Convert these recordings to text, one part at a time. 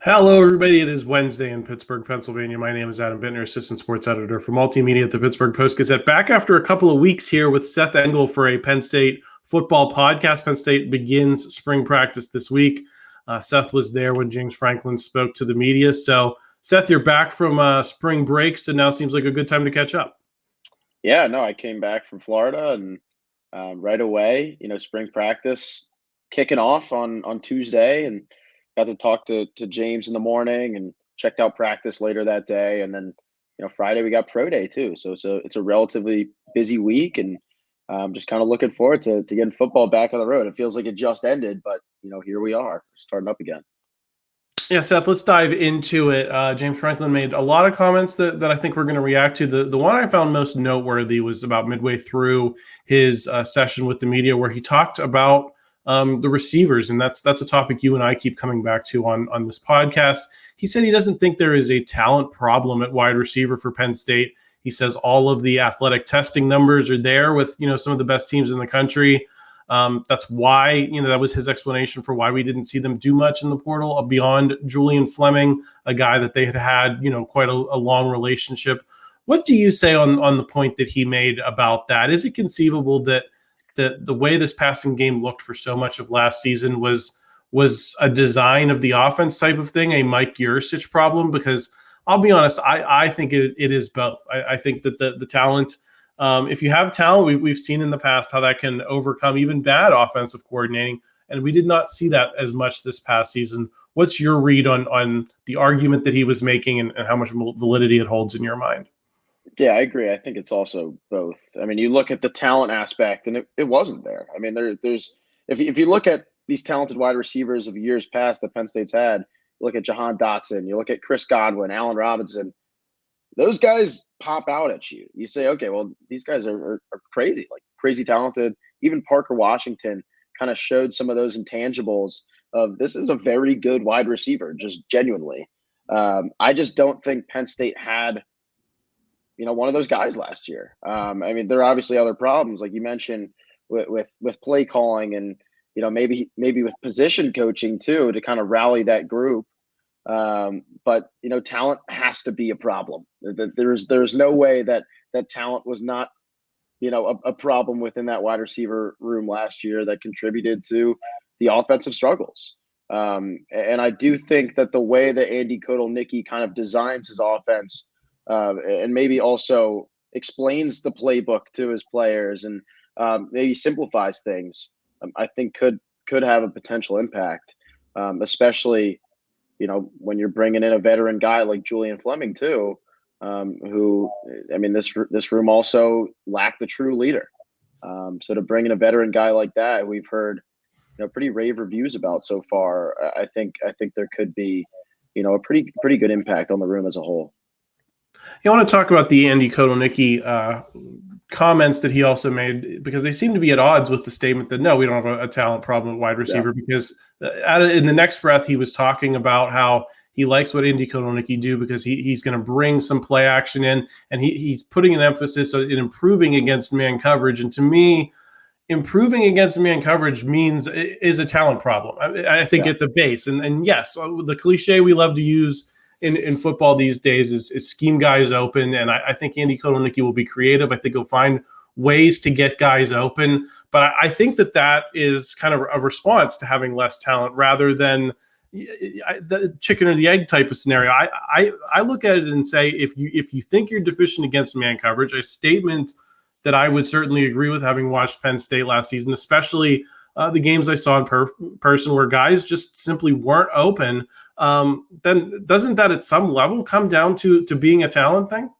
Hello, everybody. It is Wednesday in Pittsburgh, Pennsylvania. My name is Adam Bittner, Assistant Sports Editor for Multimedia at the Pittsburgh Post-Gazette. Back after a couple of weeks here with Seth Engle for a Penn State football podcast. Penn State begins spring practice this week. Seth was there when James Franklin spoke to the media. So, Seth, you're back from spring break, so now seems like a good time to catch up. Yeah, no, I came back from Florida and right away, spring practice kicking off on Tuesday, and got to talk to James in the morning and checked out practice later that day. And then, Friday we got pro day too. So it's a relatively busy week, and just kind of looking forward to getting football back on the road. It feels like it just ended, but here we are starting up again. Yeah, Seth, let's dive into it. James Franklin made a lot of comments that I think we're going to react to. The one I found most noteworthy was about midway through his session with the media, where he talked about the receivers, and that's a topic you and I keep coming back to on this podcast. He said he doesn't think there is a talent problem at wide receiver for Penn State. He says all of the athletic testing numbers are there with some of the best teams in the country. That's why, that was his explanation for why we didn't see them do much in the portal beyond Julian Fleming, a guy that they had quite a long relationship. What do you say on the point that he made about that? Is it conceivable that the way this passing game looked for so much of last season was a design of the offense type of thing, a Mike Yurcich problem? Because I'll be honest, I think it is both. I think that the talent, if you have talent, we've seen in the past how that can overcome even bad offensive coordinating, and we did not see that as much this past season. What's your read on the argument that he was making and how much validity it holds in your mind? Yeah, I agree. I think it's also both. I mean, you look at the talent aspect, and it wasn't there. I mean, there's if you look at these talented wide receivers of years past that Penn State's had, you look at Jahan Dotson, you look at Chris Godwin, Allen Robinson, those guys pop out at you. You say, okay, well, these guys are crazy, like crazy talented. Even Parker Washington kind of showed some of those intangibles of this is a very good wide receiver, just genuinely. I just don't think Penn State had one of those guys last year. I mean, there are obviously other problems, like you mentioned, with play calling and maybe with position coaching too, to kind of rally that group. But talent has to be a problem. There's no way that talent was not a problem within that wide receiver room last year that contributed to the offensive struggles. And I do think that the way that Andy Kotelnicki kind of designs his offense, and maybe also explains the playbook to his players and maybe simplifies things, I think could have a potential impact, especially when you're bringing in a veteran guy like Julian Fleming too, who, I mean, this room also lacked the true leader. So to bring in a veteran guy like that, we've heard pretty rave reviews about so far. I think there could be a pretty good impact on the room as a whole. I want to talk about the Andy Kotelnicki comments that he also made, because they seem to be at odds with the statement that, no, we don't have a talent problem at wide receiver. Yeah. Because in the next breath, he was talking about how he likes what Andy Kotelnicki do because he's going to bring some play action in, and he's putting an emphasis in improving against man coverage. And to me, improving against man coverage is a talent problem, I think, at the base. And yes, the cliche we love to use in football these days is scheme guys open. And I think Andy Kotelnicki will be creative. I think he'll find ways to get guys open. But I think that is kind of a response to having less talent rather than the chicken or the egg type of scenario. I look at it and say, if you think you're deficient against man coverage, a statement that I would certainly agree with, having watched Penn State last season, especially the games I saw in person where guys just simply weren't open, then doesn't that at some level come down to being a talent thing?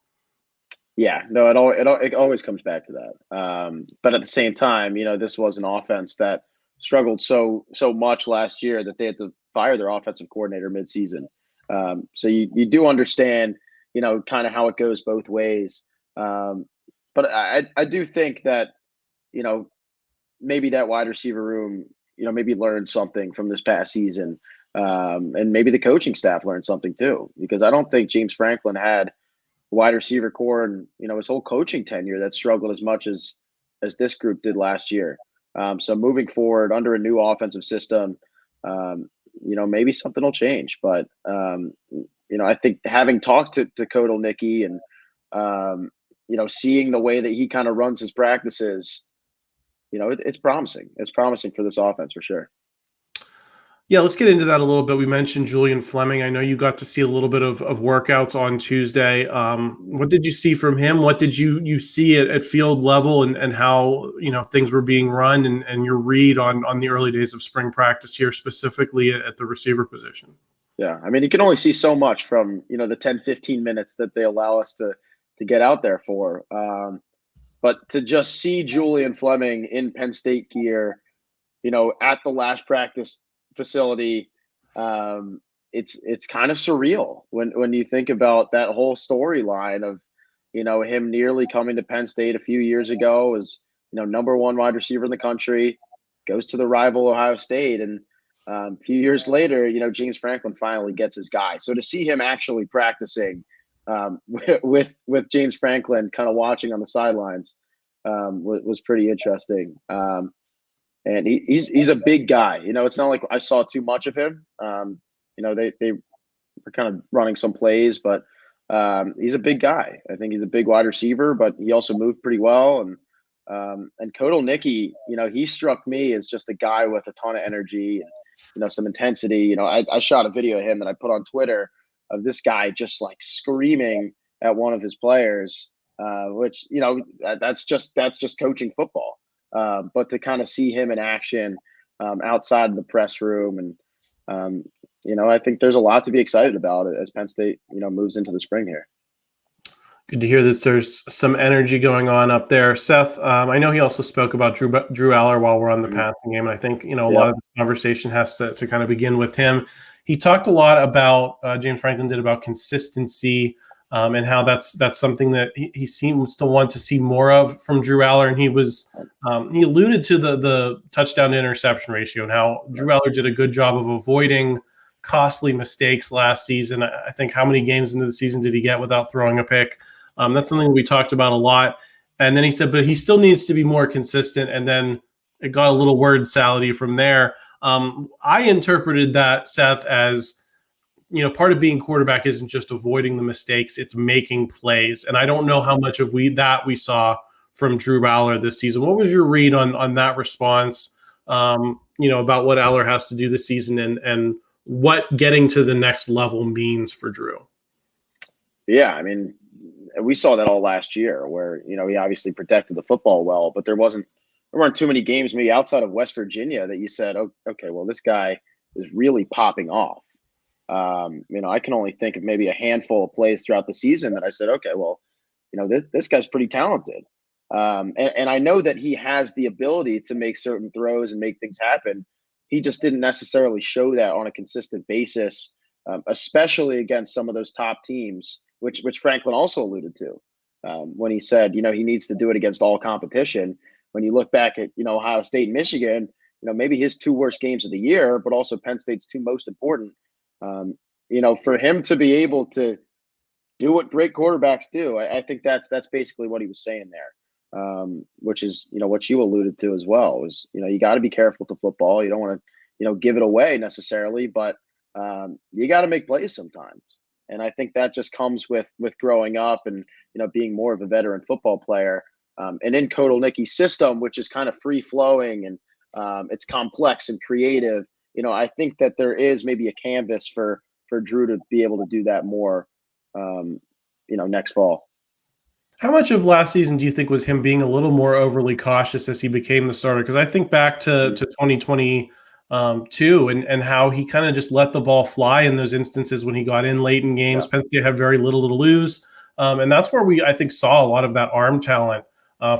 Yeah, no, it always comes back to that. But at the same time, this was an offense that struggled so much last year that they had to fire their offensive coordinator midseason. So you do understand, kind of how it goes both ways. But I do think that, maybe that wide receiver room, maybe learned something from this past season. And maybe the coaching staff learned something too, because I don't think James Franklin had a wide receiver core and, his whole coaching tenure that struggled as much as this group did last year. So moving forward under a new offensive system, maybe something will change. But I think having talked to Kotelnicki and seeing the way that he kind of runs his practices, it's promising. It's promising for this offense for sure. Yeah, let's get into that a little bit. We mentioned Julian Fleming. I know you got to see a little bit of workouts on Tuesday. What did you see from him? What did you see at field level and how, things were being run and your read on the early days of spring practice here, specifically at the receiver position? Yeah, I mean, you can only see so much from, the 10, 15 minutes that they allow us to get out there for. But to just see Julian Fleming in Penn State gear, at the last practice facility, it's kind of surreal when you think about that whole storyline of him nearly coming to Penn State a few years ago as number one wide receiver in the country, goes to the rival Ohio State, and a few years later James Franklin finally gets his guy. So to see him actually practicing with James Franklin kind of watching on the sidelines was pretty interesting. And he's a big guy. It's not like I saw too much of him. They were kind of running some plays, but he's a big guy. I think he's a big wide receiver, but he also moved pretty well. And Kotelnicki, he struck me as just a guy with a ton of energy and some intensity. I shot a video of him that I put on Twitter of this guy just like screaming at one of his players, which that's just coaching football. But to kind of see him in action outside of the press room, and I think there's a lot to be excited about as Penn State moves into the spring here. Good to hear that there's some energy going on up there. Seth, I know he also spoke about Drew Allar while we're on the passing game, and I think a lot of the conversation has to kind of begin with him. He talked a lot about James Franklin did about consistency. And how that's something that he seems to want to see more of from Drew Allar. And he alluded to the touchdown to interception ratio and how Drew Allar did a good job of avoiding costly mistakes last season. I think how many games into the season did he get without throwing a pick? That's something we talked about a lot. And then he said, but he still needs to be more consistent. And then it got a little word salady from there. I interpreted that, Seth, as part of being quarterback isn't just avoiding the mistakes, it's making plays. And I don't know how much of we saw from Drew Allar this season. What was your read on that response, about what Allar has to do this season and what getting to the next level means for Drew? Yeah, I mean, we saw that all last year where, he obviously protected the football well, but there weren't too many games maybe outside of West Virginia that you said, oh, okay, well, this guy is really popping off. I can only think of maybe a handful of plays throughout the season that I said, okay, well, this guy's pretty talented. And I know that he has the ability to make certain throws and make things happen. He just didn't necessarily show that on a consistent basis, especially against some of those top teams, which Franklin also alluded to when he said, he needs to do it against all competition. When you look back at, Ohio State and Michigan, maybe his two worst games of the year, but also Penn State's two most important. For him to be able to do what great quarterbacks do, I think that's basically what he was saying there, which is, what you alluded to as well was, you got to be careful to football. You don't want to, give it away necessarily, but you got to make plays sometimes. And I think that just comes with growing up and, being more of a veteran football player. And in Kotelnicki's system, which is kind of free flowing and it's complex and creative, I think that there is maybe a canvas for Drew to be able to do that more, next fall. How much of last season do you think was him being a little more overly cautious as he became the starter? Because I think back to 2022 and how he kind of just let the ball fly in those instances when he got in late in games. Penn State had very little to lose. And that's where I think, saw a lot of that arm talent,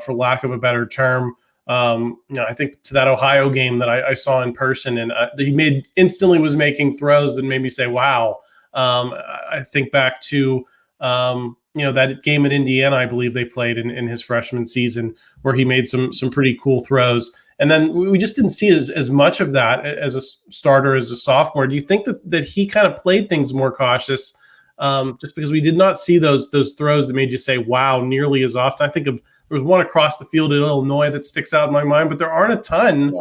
for lack of a better term. I think to that Ohio game that I saw in person, and he instantly was making throws that made me say, wow. I think back to, that game at Indiana, I believe they played in his freshman season, where he made some pretty cool throws. And then we just didn't see as much of that as a starter, as a sophomore. Do you think that he kind of played things more cautious, just because we did not see those throws that made you say, wow, nearly as often? I think there was one across the field in Illinois that sticks out in my mind, but there aren't a ton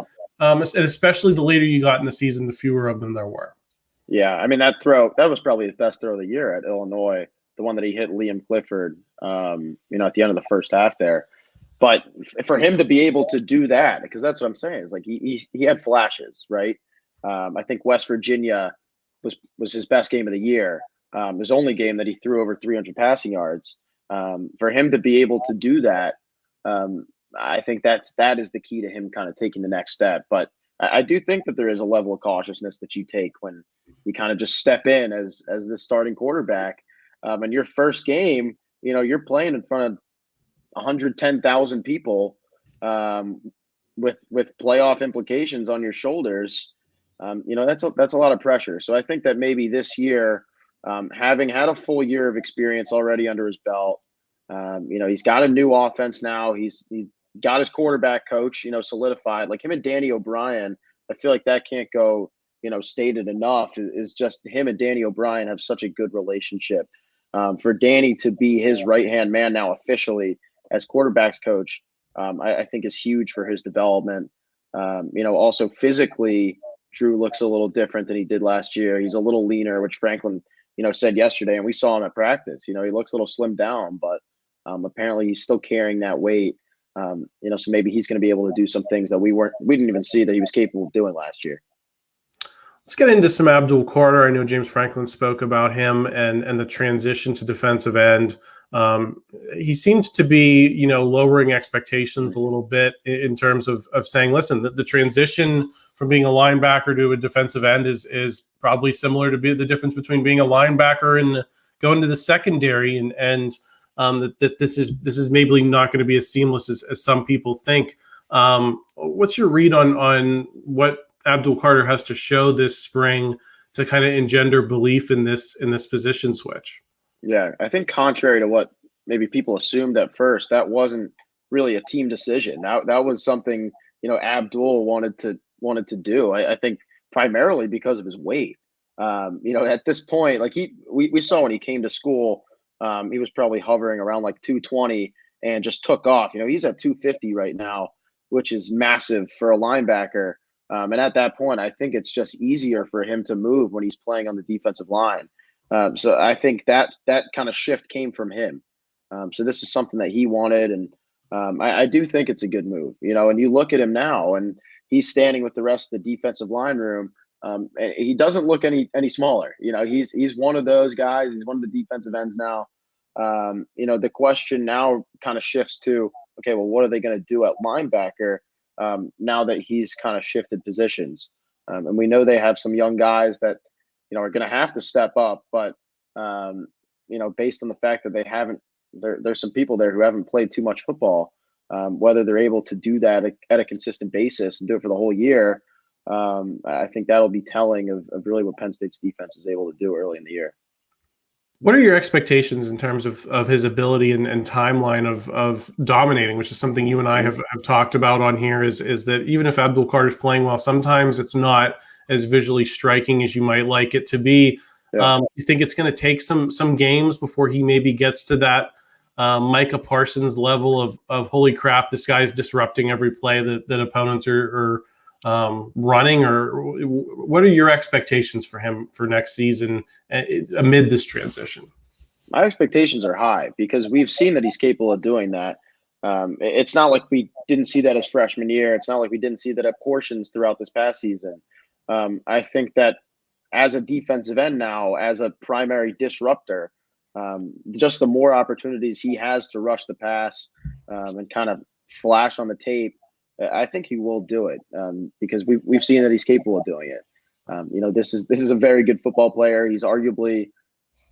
and especially the later you got in the season, the fewer of them there were. Yeah, I mean, that was probably his best throw of the year at Illinois, the one that he hit Liam Clifford, at the end of the first half there. But for him to be able to do that, because that's what I'm saying, is like he had flashes, right? I think West Virginia was his best game of the year. His only game that he threw over 300 passing yards. For him to be able to do that, I think that is the key to him kind of taking the next step. But I do think that there is a level of cautiousness that you take when you kind of just step in as the starting quarterback. And your first game, you're playing in front of 110,000 people with playoff implications on your shoulders. That's a lot of pressure. So I think that maybe this year, having had a full year of experience already under his belt, he's got a new offense now. He's got his quarterback coach, solidified. Like him and Danny O'Brien, I feel like that can't go, stated enough. Is just him and Danny O'Brien have such a good relationship. For Danny to be his right-hand man now officially as quarterback's coach, I think is huge for his development. Also physically, Drew looks a little different than he did last year. He's a little leaner, which Franklin, said yesterday, and we saw him at practice. He looks a little slimmed down, but apparently he's still carrying that weight. So maybe he's going to be able to do some things that we didn't even see that he was capable of doing last year. Let's get into some Abdul Carter. I know James Franklin spoke about him and the transition to defensive end. He seems to be, lowering expectations a little bit in terms of saying, listen, the transition from being a linebacker to a defensive end is probably similar to the difference between being a linebacker and going to the secondary, and that this is maybe not going to be as seamless as some people think. What's your read on what Abdul Carter has to show this spring to kind of engender belief in this position switch? Yeah, I think contrary to what maybe people assumed at first, that wasn't really a team decision. That was something, Abdul wanted to do. I think primarily because of his weight. At this point, like we saw when he came to school, he was probably hovering around like 220 and just took off. He's at 250 right now, which is massive for a linebacker. And at that point, I think it's just easier for him to move when he's playing on the defensive line. So I think that kind of shift came from him. So this is something that he wanted. And I do think it's a good move, and you look at him now and he's standing with the rest of the defensive line room. And he doesn't look any smaller. He's one of those guys. He's one of the defensive ends now. The question now kind of shifts to, okay, well, what are they going to do at linebacker now that he's kind of shifted positions? And we know they have some young guys that, are going to have to step up. But, based on the fact that they haven't, there's some people there who haven't played too much football, whether they're able to do that at a consistent basis and do it for the whole year. I think that'll be telling of really what Penn State's defense is able to do early in the year. What are your expectations in terms of his ability and timeline of dominating, which is something you and I have talked about on here, is that even if Abdul Carter's playing well, sometimes it's not as visually striking as you might like it to be. Yeah. You think it's going to take some games before he maybe gets to that Micah Parsons level of holy crap, this guy's disrupting every play that opponents are running? Or what are your expectations for him for next season amid this transition? My expectations are high because we've seen that he's capable of doing that. It's not like we didn't see that his freshman year. It's not like we didn't see that at portions throughout this past season. I think that as a defensive end now, as a primary disruptor, just the more opportunities he has to rush the pass and kind of flash on the tape, I think he will do it because we've seen that he's capable of doing it. This is a very good football player. He's arguably,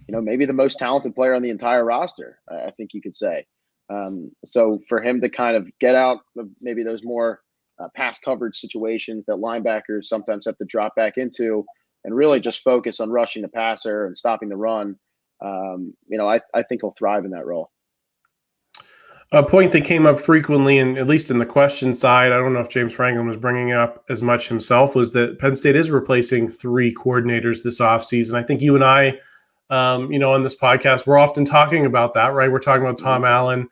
maybe the most talented player on the entire roster, I think you could say. So for him to kind of get out of maybe those more pass coverage situations that linebackers sometimes have to drop back into and really just focus on rushing the passer and stopping the run, I think he'll thrive in that role. A point that came up frequently, and at least in the question side, I don't know if James Franklin was bringing it up as much himself, was that Penn State is replacing 3 coordinators this offseason. I think you and I, on this podcast, we're often talking about that, right? We're talking about Tom Allen.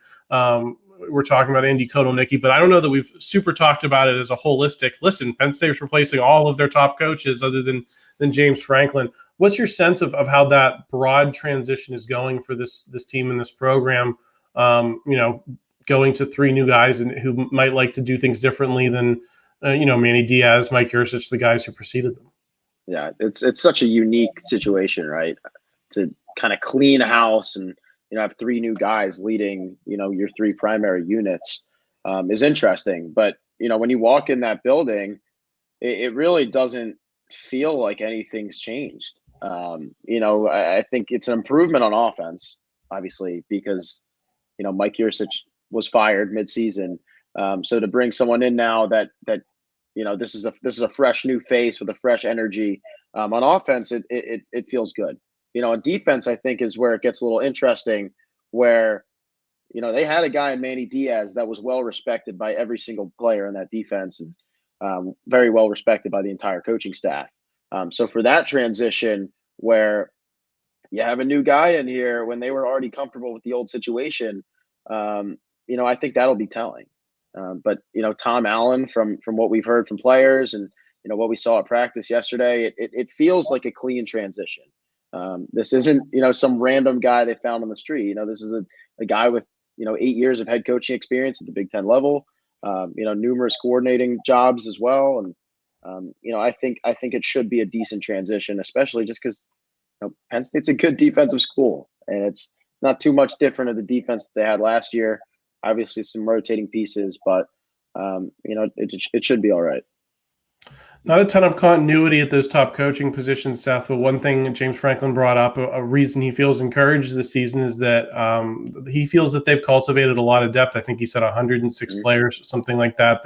we're talking about Andy Kotelnicki, but I don't know that we've super talked about it as a holistic. Listen, Penn State's replacing all of their top coaches other than James Franklin. What's your sense of how that broad transition is going for this team and this program? Going to 3 new guys and who might like to do things differently than Manny Diaz, Mike Rhoades, the guys who preceded them. Yeah, it's such a unique situation, right? To kind of clean house and have 3 new guys leading your 3 primary units is interesting. But when you walk in that building, it really doesn't feel like anything's changed. I think it's an improvement on offense, obviously, because Mike Rhoades was fired midseason. So to bring someone in now that this is a fresh new face with a fresh energy on offense, it feels good. On defense, I think is where it gets a little interesting, where they had a guy in Manny Diaz that was well respected by every single player in that defense, and very well respected by the entire coaching staff. So for that transition, where you have a new guy in here when they were already comfortable with the old situation, I think that'll be telling. But Tom Allen, from what we've heard from players and what we saw at practice yesterday, it feels like a clean transition. This isn't some random guy they found on the street. This is a guy with 8 years of head coaching experience at the Big Ten level. Numerous coordinating jobs as well, and I think it should be a decent transition, especially just because Penn State's a good defensive school, and it's not too much different of the defense that they had last year. Obviously, some rotating pieces, but it should be all right. Not a ton of continuity at those top coaching positions, Seth. But one thing James Franklin brought up, a reason he feels encouraged this season, is that he feels that they've cultivated a lot of depth. I think he said 106 players, something like that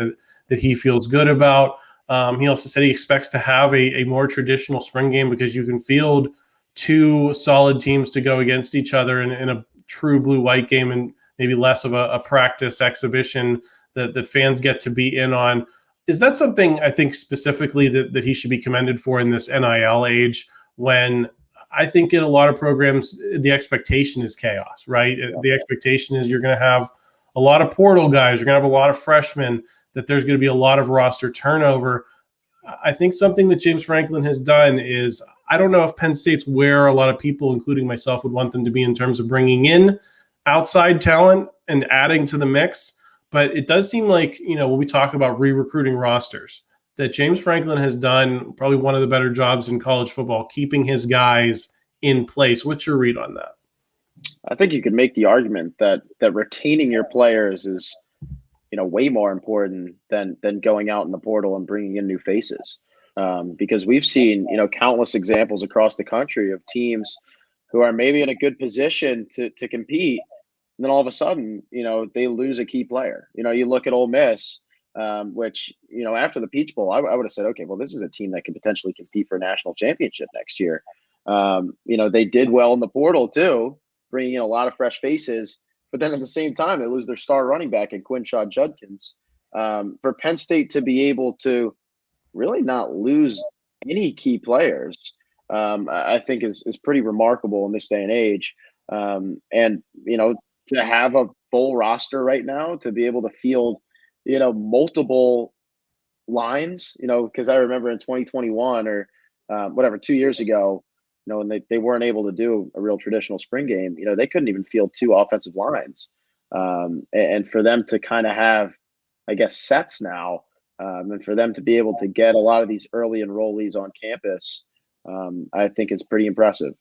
he feels good about. He also said he expects to have a more traditional spring game because you can field 2 solid teams to go against each other in a true blue-white game, and maybe less of a practice exhibition that fans get to be in on. Is that something I think specifically that he should be commended for in this NIL age, when I think in a lot of programs the expectation is chaos, right? Yeah. The expectation is you're going to have a lot of portal guys, you're going to have a lot of freshmen, that there's going to be a lot of roster turnover. I think something that James Franklin has done is, I don't know if Penn State's where a lot of people, including myself, would want them to be in terms of bringing in outside talent and adding to the mix. But it does seem like, when we talk about re-recruiting rosters, that James Franklin has done probably one of the better jobs in college football, keeping his guys in place. What's your read on that? I think you could make the argument that retaining your players is, way more important than going out in the portal and bringing in new faces. Because we've seen, countless examples across the country of teams who are maybe in a good position to compete. And then all of a sudden, they lose a key player. You look at Ole Miss, which, after the Peach Bowl, I would have said, okay, well, this is a team that could potentially compete for a national championship next year. They did well in the portal too, bringing in a lot of fresh faces. But then at the same time, they lose their star running back in Quinshaw Judkins. For Penn State to be able to really not lose any key players, I think is pretty remarkable in this day and age. To have a full roster right now, to be able to field, multiple lines, because I remember in 2021 or 2 years ago, when they weren't able to do a real traditional spring game, they couldn't even field 2 offensive lines. And for them to kind of have, I guess, sets now, and for them to be able to get a lot of these early enrollees on campus, I think is pretty impressive.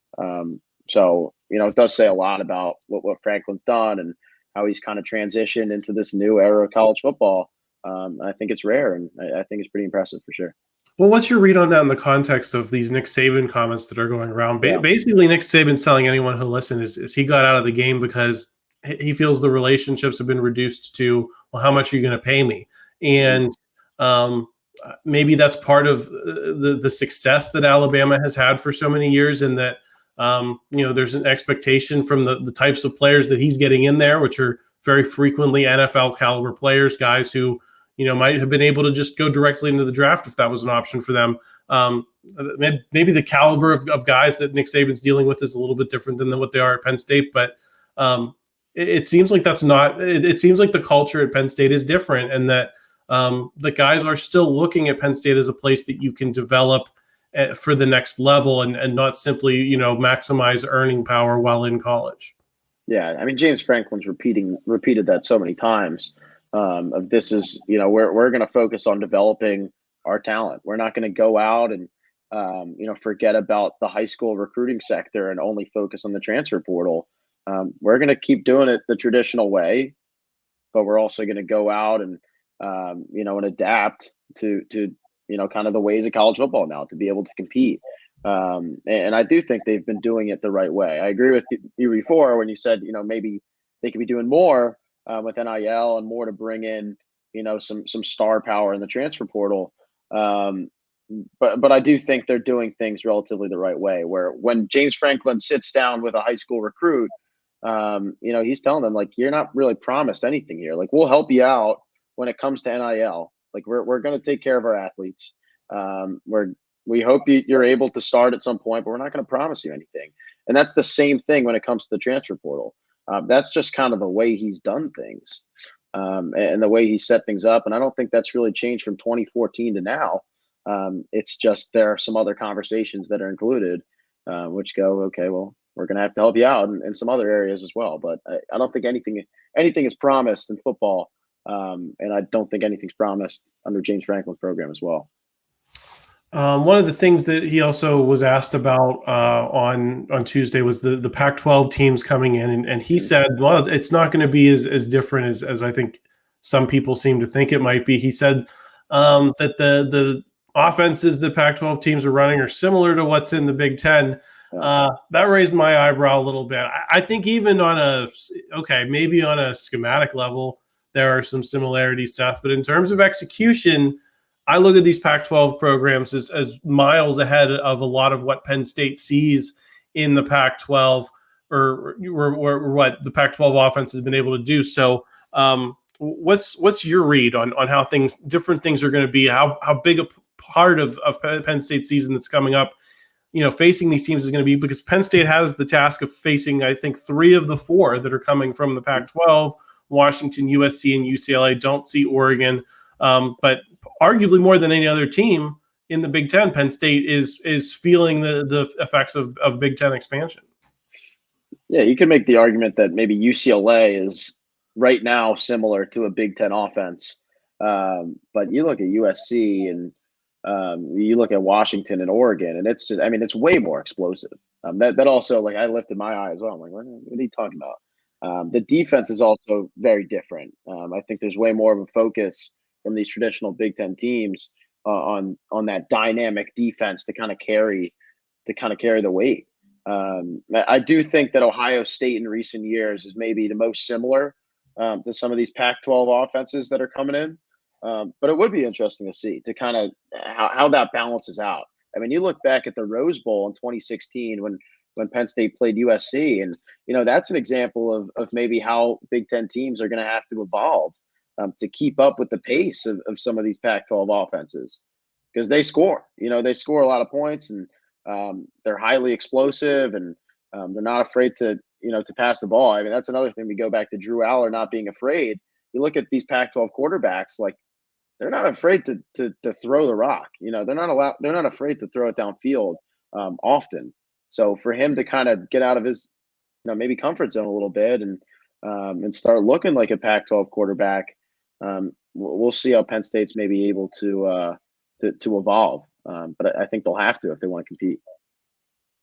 So, it does say a lot about what Franklin's done and how he's kind of transitioned into this new era of college football. I think it's rare, and I think it's pretty impressive for sure. Well, what's your read on that in the context of these Nick Saban comments that are going around? Yeah. Basically, Nick Saban's telling anyone who listens is he got out of the game because he feels the relationships have been reduced to, well, how much are you going to pay me? And maybe that's part of the success that Alabama has had for so many years, and that there's an expectation from the types of players that he's getting in there, which are very frequently NFL caliber players, guys who might have been able to just go directly into the draft if that was an option for them. Maybe the caliber of guys that Nick Saban's dealing with is a little bit different than what they are at Penn State, but it seems like that's not. It seems like the culture at Penn State is different, and that the guys are still looking at Penn State as a place that you can develop for the next level, and not simply maximize earning power while in college. Yeah, I mean, James Franklin's repeated that so many times. Of this is, we're going to focus on developing our talent. We're not going to go out and forget about the high school recruiting sector and only focus on the transfer portal. We're going to keep doing it the traditional way, but we're also going to go out and and adapt to kind of the ways of college football now to be able to compete. And I do think they've been doing it the right way. I agree with you before when you said, maybe they could be doing more with NIL and more to bring in, some star power in the transfer portal. But I do think they're doing things relatively the right way, where when James Franklin sits down with a high school recruit, he's telling them, like, you're not really promised anything here. Like, we'll help you out when it comes to NIL. Like, we're going to take care of our athletes. We hope you're able to start at some point, but we're not going to promise you anything. And that's the same thing when it comes to the transfer portal. That's just kind of the way he's done things and the way he set things up. And I don't think that's really changed from 2014 to now. It's just there are some other conversations that are included, which go, okay, well, we're going to have to help you out in some other areas as well. But I don't think anything is promised in football. And I don't think anything's promised under James Franklin's program as well. One of the things that he also was asked about on Tuesday was the Pac-12 teams coming in, and he said, well, it's not going to be as different as I think some people seem to think it might be. He said that the offenses the Pac-12 teams are running are similar to what's in the Big Ten. That raised my eyebrow a little bit. I think even maybe on a schematic level, there are some similarities, Seth, but in terms of execution, I look at these Pac-12 programs as miles ahead of a lot of what Penn State sees in the Pac-12 or what the Pac-12 offense has been able to do. So what's your read on how different things are going to be, how big a part of Penn State season that's coming up, facing these teams is going to be, because Penn State has the task of facing, I think, 3 of the 4 that are coming from the Pac-12, Washington, USC, and UCLA. Don't see Oregon. But arguably more than any other team in the Big Ten, Penn State is feeling the effects of Big Ten expansion. Yeah, you can make the argument that maybe UCLA is right now similar to a Big Ten offense. But you look at USC and you look at Washington and Oregon, and it's just, it's way more explosive. That also, like, I lifted my eye as well. I'm like, what are you talking about? The defense is also very different. I think there's way more of a focus from these traditional Big Ten teams on that dynamic defense to kind of carry the weight. I do think that Ohio State in recent years is maybe the most similar to some of these Pac-12 offenses that are coming in. But it would be interesting to see to kind of how that balances out. I mean, you look back at the Rose Bowl in 2016 when Penn State played USC, and that's an example of maybe how Big Ten teams are going to have to evolve to keep up with the pace of some of these Pac-12 offenses, because they score. They score a lot of points, and they're highly explosive, and they're not afraid to pass the ball. I mean, that's another thing. We go back to Drew Allar not being afraid. You look at these Pac-12 quarterbacks, like, they're not afraid to throw the rock. They're not afraid to throw it downfield often. So for him to kind of get out of his maybe comfort zone a little bit and start looking like a Pac-12 quarterback, we'll see how Penn State's maybe able to evolve. But I think they'll have to if they want to compete.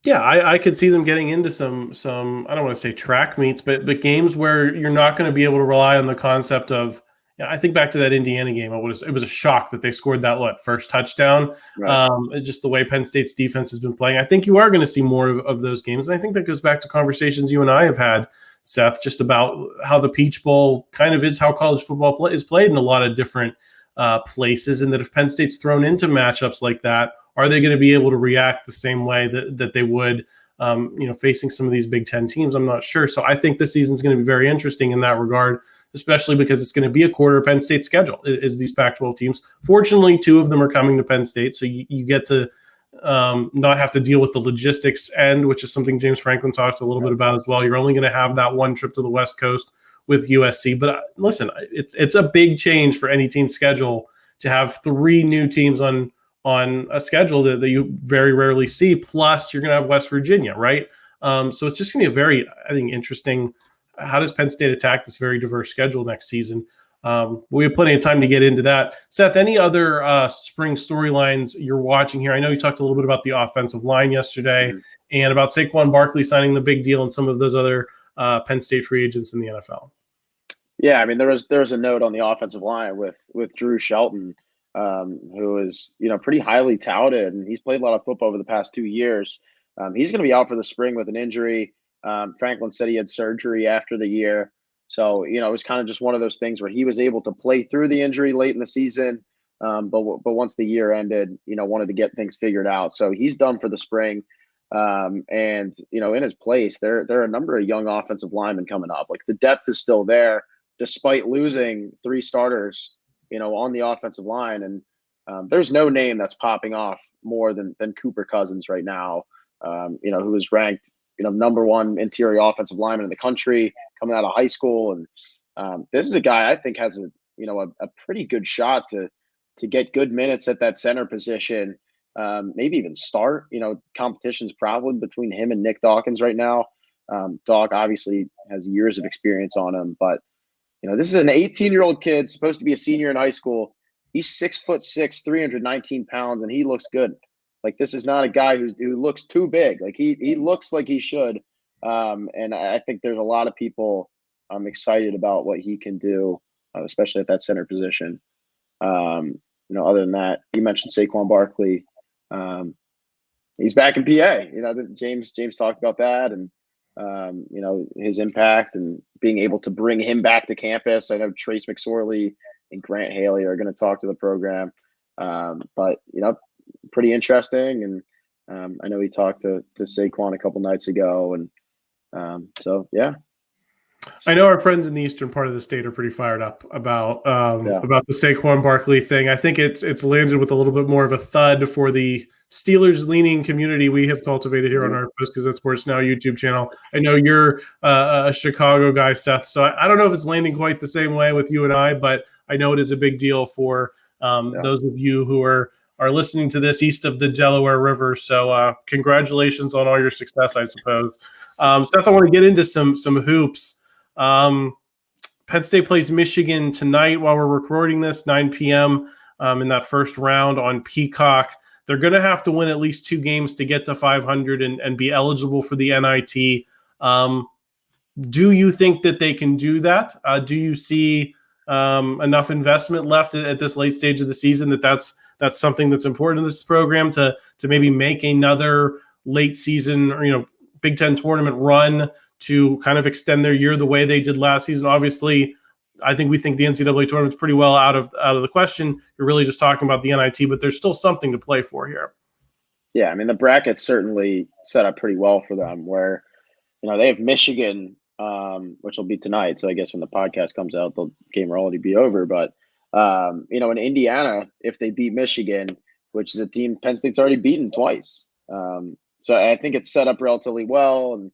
Yeah, I could see them getting into some I don't want to say track meets, but games where you're not going to be able to rely on the concept of. I think back to that Indiana game. It was a shock that they scored that first touchdown. Right. Just the way Penn State's defense has been playing. I think you are going to see more of those games. And I think that goes back to conversations you and I have had, Seth, just about how the Peach Bowl kind of is how college football is played in a lot of different places, and that if Penn State's thrown into matchups like that, are they going to be able to react the same way that they would, facing some of these Big Ten teams? I'm not sure. So I think this season's going to be very interesting in that regard, especially because it's going to be a quarter of Penn State's schedule is these Pac-12 teams. Fortunately, 2 of them are coming to Penn State, so you get to not have to deal with the logistics end, which is something James Franklin talked a little bit about as well. You're only going to have that one trip to the West Coast with USC. But listen, it's a big change for any team's schedule to have 3 new teams on a schedule that you very rarely see. Plus, you're going to have West Virginia, right? So it's just going to be a very, I think, interesting. How does Penn State attack this very diverse schedule next season? We have plenty of time to get into that. Seth, any other spring storylines you're watching here? I know you talked a little bit about the offensive line yesterday and about Saquon Barkley signing the big deal and some of those other Penn State free agents in the NFL. Yeah, I mean, there was a note on the offensive line with Drew Shelton, who is, pretty highly touted, and he's played a lot of football over the past 2 years. He's going to be out for the spring with an injury. Franklin said he had surgery after the year. So, it was kind of just one of those things where he was able to play through the injury late in the season. But once the year ended, wanted to get things figured out. So he's done for the spring. And, in his place, there are a number of young offensive linemen coming up. Like, the depth is still there, despite losing 3 starters, on the offensive line. And there's no name that's popping off more than Cooper Cousins right now, who is ranked, number 1 interior offensive lineman in the country coming out of high school. And this is a guy I think has a pretty good shot to get good minutes at that center position, maybe even start. Competition's probably between him and Nick Dawkins right now. Doc obviously has years of experience on him, but this is an 18-year-old kid supposed to be a senior in high school. He's 6'6", 319 pounds, and he looks good. Like, this is not a guy who looks too big. Like, he looks like he should. And I think there's a lot of people excited about what he can do, especially at that center position. Other than that, you mentioned Saquon Barkley. He's back in PA. James talked about that, and his impact and being able to bring him back to campus. I know Trace McSorley and Grant Haley are going to talk to the program, but pretty interesting. And I know he talked to Saquon a couple nights ago, and so yeah. I know our friends in the eastern part of the state are pretty fired up about the Saquon Barkley thing. I think it's landed with a little bit more of a thud for the Steelers-leaning community we have cultivated here on our Post-Gazette Sports Now YouTube channel. I know you're a Chicago guy, Seth, so I don't know if it's landing quite the same way with you and I, but I know it is a big deal for those of you who are listening to this east of the Delaware River. So congratulations on all your success, I suppose. Seth, I want to get into some hoops. Penn State plays Michigan tonight while we're recording this, 9 p.m. In that first round on Peacock. They're going to have to win at least 2 games to get to 500 and be eligible for the NIT. Do you think that they can do that? Do you see enough investment left at this late stage of the season that's something that's important to this program to maybe make another late season or Big Ten tournament run to kind of extend their year the way they did last season? Obviously, I think we think the NCAA tournament's pretty well out of the question. You're really just talking about the NIT, but there's still something to play for here. Yeah, I mean, the bracket's certainly set up pretty well for them where, they have Michigan, which will be tonight. So I guess when the podcast comes out, the game will already be over. But, in Indiana, if they beat Michigan, which is a team Penn State's already beaten twice. So I think it's set up relatively well and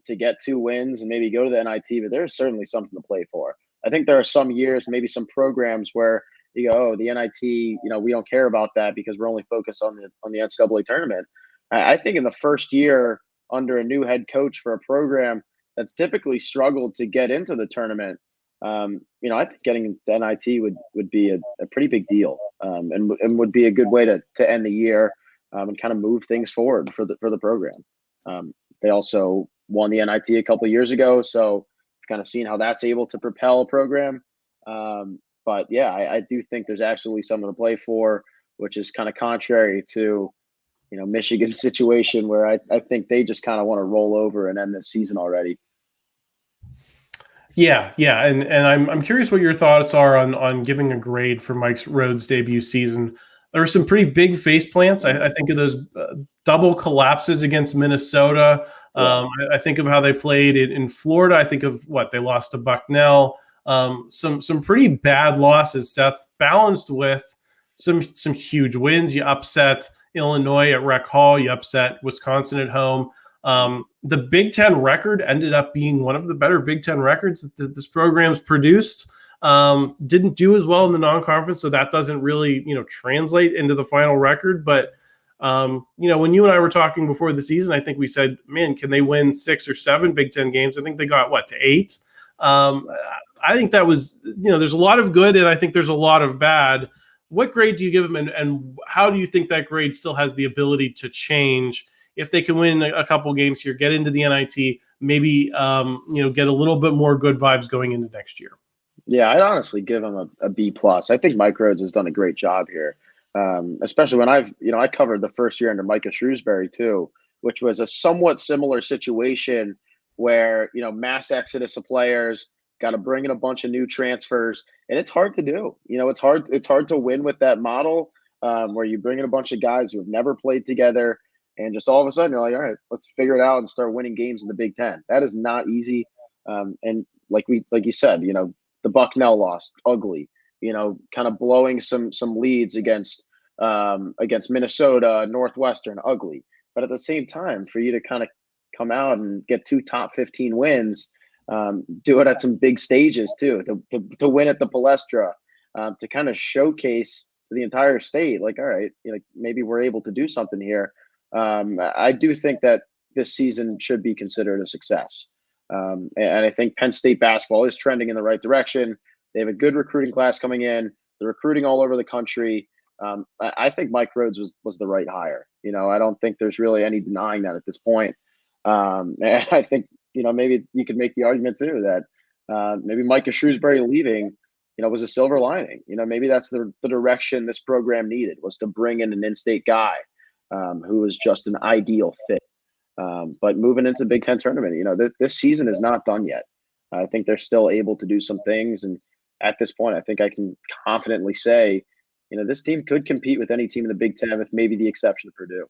to get 2 wins and maybe go to the NIT, but there's certainly something to play for. I think there are some years, maybe some programs where you go, the NIT, we don't care about that because we're only focused on the NCAA tournament. I think in the first year under a new head coach for a program that's typically struggled to get into the tournament, I think getting the NIT would be a pretty big deal, and would be a good way to end the year and kind of move things forward for the program. They also won the NIT a couple of years ago, so kind of seen how that's able to propel a program. But yeah, I do think there's actually something to play for, which is kind of contrary to, Michigan's situation where I think they just kind of want to roll over and end this season already. Yeah. And I'm curious what your thoughts are on giving a grade for Mike Rhoades' debut season. There were some pretty big face plants. I think of those double collapses against Minnesota. I think of how they played in Florida. I think of what they lost to Bucknell. Some pretty bad losses, Seth, balanced with some huge wins. You upset Illinois at Rec Hall. You upset Wisconsin at home. The Big Ten record ended up being one of the better Big Ten records that this program's produced. Didn't do as well in the non-conference, so that doesn't really, translate into the final record. But, when you and I were talking before the season, I think we said, man, can they win 6 or 7 Big Ten games? I think they got, to 8? I think that was, there's a lot of good, and I think there's a lot of bad. What grade do you give them, and how do you think that grade still has the ability to change if they can win a couple games here, get into the NIT, maybe, get a little bit more good vibes going into next year? Yeah, I'd honestly give him a B+. I think Mike Rhoades has done a great job here, especially when I covered the first year under Micah Shrewsberry too, which was a somewhat similar situation where, mass exodus of players, got to bring in a bunch of new transfers, and it's hard to do. It's hard to win with that model where you bring in a bunch of guys who have never played together, and just all of a sudden you're like, all right, let's figure it out and start winning games in the Big Ten. That is not easy. And like you said, the Bucknell loss, ugly. Kind of blowing some leads against Minnesota, Northwestern, ugly. But at the same time, for you to kind of come out and get 2 top 15 wins, do it at some big stages too, to win at the Palestra, to kind of showcase to the entire state, like, all right, maybe we're able to do something here. I do think that this season should be considered a success. And I think Penn State basketball is trending in the right direction. They have a good recruiting class coming in. They're recruiting all over the country. I think Mike Rhoades was the right hire. I don't think there's really any denying that at this point. And I think, maybe you could make the argument too that maybe Micah Shrewsberry leaving, was a silver lining. Maybe that's the direction this program needed, was to bring in an in-state guy who was just an ideal fit. But moving into the Big Ten tournament, this season is not done yet. I think they're still able to do some things. And at this point, I think I can confidently say, this team could compete with any team in the Big Ten, with maybe the exception of Purdue.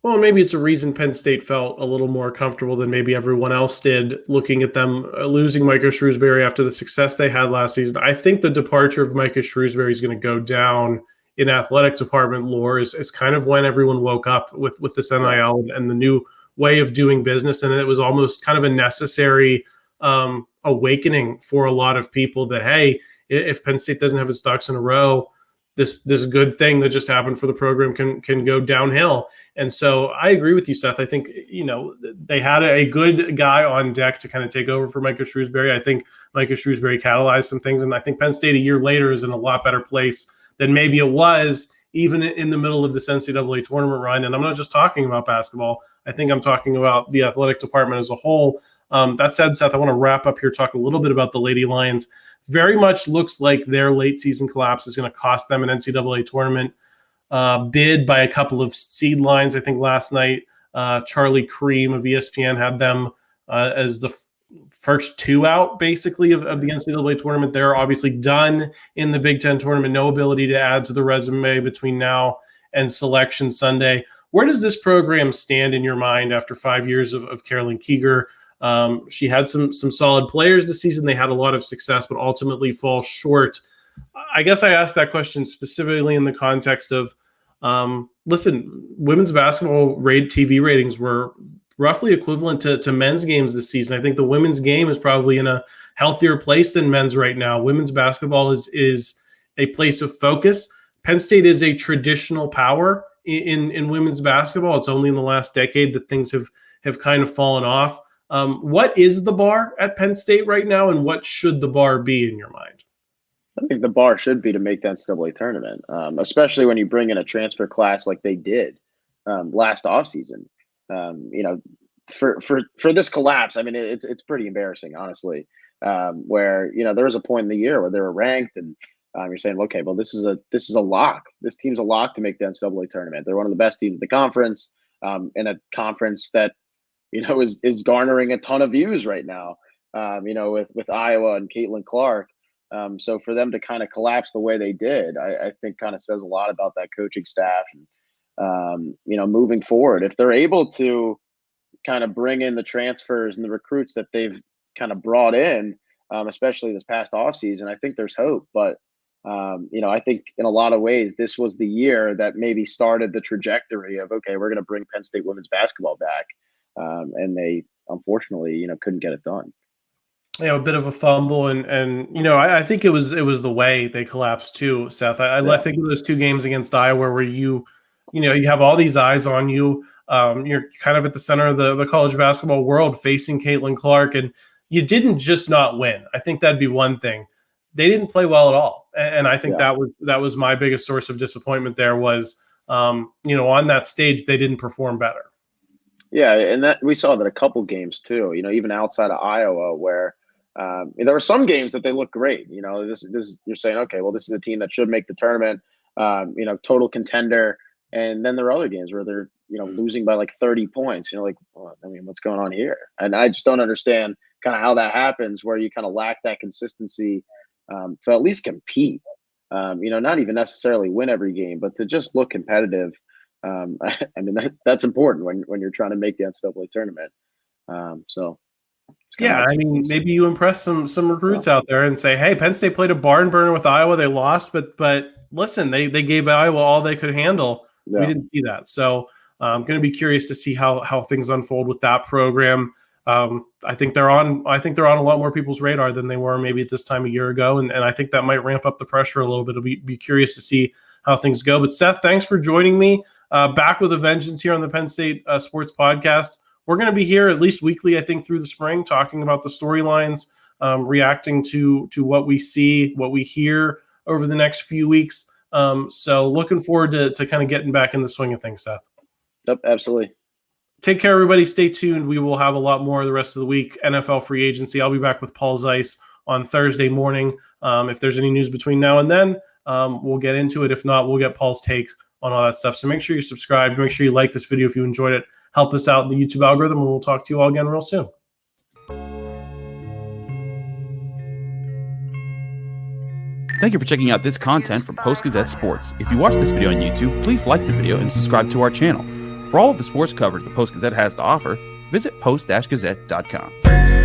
Well, maybe it's a reason Penn State felt a little more comfortable than maybe everyone else did, looking at them losing Micah Shrewsberry after the success they had last season. I think the departure of Micah Shrewsberry is going to go down in athletic department lore is kind of when everyone woke up with this NIL and the new way of doing business. And it was almost kind of a necessary awakening for a lot of people that, hey, if Penn State doesn't have its ducks in a row, this good thing that just happened for the program can go downhill. And so I agree with you, Seth. I think, they had a good guy on deck to kind of take over for Micah Shrewsberry. I think Micah Shrewsberry catalyzed some things, and I think Penn State a year later is in a lot better place than maybe it was even in the middle of this NCAA tournament run. And I'm not just talking about basketball. I think I'm talking about the athletic department as a whole. That said, Seth, I want to wrap up here, talk a little bit about the Lady Lions. Very much looks like their late season collapse is going to cost them an NCAA tournament bid by a couple of seed lines. I think last night, Charlie Cream of ESPN had them as the first 2 out, basically, of the NCAA tournament. They're obviously done in the Big Ten tournament. No ability to add to the resume between now and Selection Sunday. Where does this program stand in your mind after 5 years of Carolyn Kieger? She had some solid players this season. They had a lot of success, but ultimately fall short. I guess I asked that question specifically in the context of, listen, women's basketball TV ratings were roughly equivalent to men's games this season. I think the women's game is probably in a healthier place than men's right now. Women's basketball is a place of focus. Penn State is a traditional power in women's basketball. It's only in the last decade that things have kind of fallen off. What is the bar at Penn State right now, and what should the bar be in your mind? I think the bar should be to make the NCAA tournament, especially when you bring in a transfer class like they did last offseason. For this collapse, I mean, it's pretty embarrassing, honestly. Where there was a point in the year where they were ranked, and you're saying, okay, well, this is a lock. This team's a lock to make the NCAA tournament. They're one of the best teams in the conference, in a conference that is garnering a ton of views right now. With Iowa and Caitlin Clark. So for them to kind of collapse the way they did, I think kind of says a lot about that coaching staff. And, moving forward, if they're able to kind of bring in the transfers and the recruits that they've kind of brought in, especially this past offseason, I think there's hope. But I think in a lot of ways, this was the year that maybe started the trajectory of, okay, we're going to bring Penn State women's basketball back. And they, unfortunately, couldn't get it done. A bit of a fumble, and I think it was the way they collapsed too, Seth. I think of those 2 games against Iowa where you have all these eyes on you. You're kind of at the center of the college basketball world facing Caitlin Clark, and you didn't just not win. I think that'd be one thing. They didn't play well at all, and I think that was my biggest source of disappointment. There was, on that stage they didn't perform better. Yeah, and that we saw that a couple games too. Even outside of Iowa, where there were some games that they looked great. This you're saying, okay, well, this is a team that should make the tournament. Total contender, and then there are other games where they're losing by like 30 points. What's going on here? And I just don't understand kind of how that happens, where you kind of lack that consistency to at least compete. Not even necessarily win every game, but to just look competitive. That's important when you're trying to make the NCAA tournament. Maybe you impress some recruits out there and say, hey, Penn State played a barn burner with Iowa. They lost, but listen, they gave Iowa all they could handle. Yeah. We didn't see that. So I'm going to be curious to see how things unfold with that program. I think they're on a lot more people's radar than they were maybe at this time a year ago. And I think that might ramp up the pressure a little bit. I'll be curious to see how things go. But Seth, thanks for joining me back with a vengeance here on the Penn State Sports Podcast. We're going to be here at least weekly, I think, through the spring, talking about the storylines, reacting to what we see, what we hear over the next few weeks. So looking forward to kind of getting back in the swing of things, Seth. Yep, absolutely. Take care, everybody. Stay tuned. We will have a lot more the rest of the week. NFL free agency. I'll be back with Paul Zeiss on Thursday morning. If there's any news between now and then, we'll get into it. If not, we'll get Paul's takes on all that stuff. So make sure you subscribe. Make sure you like this video if you enjoyed it. Help us out in the YouTube algorithm, and we'll talk to you all again real soon. Thank you for checking out this content from Post-Gazette Sports. If you watch this video on YouTube, please like the video and subscribe to our channel. For all of the sports coverage the Post-Gazette has to offer, visit post-gazette.com.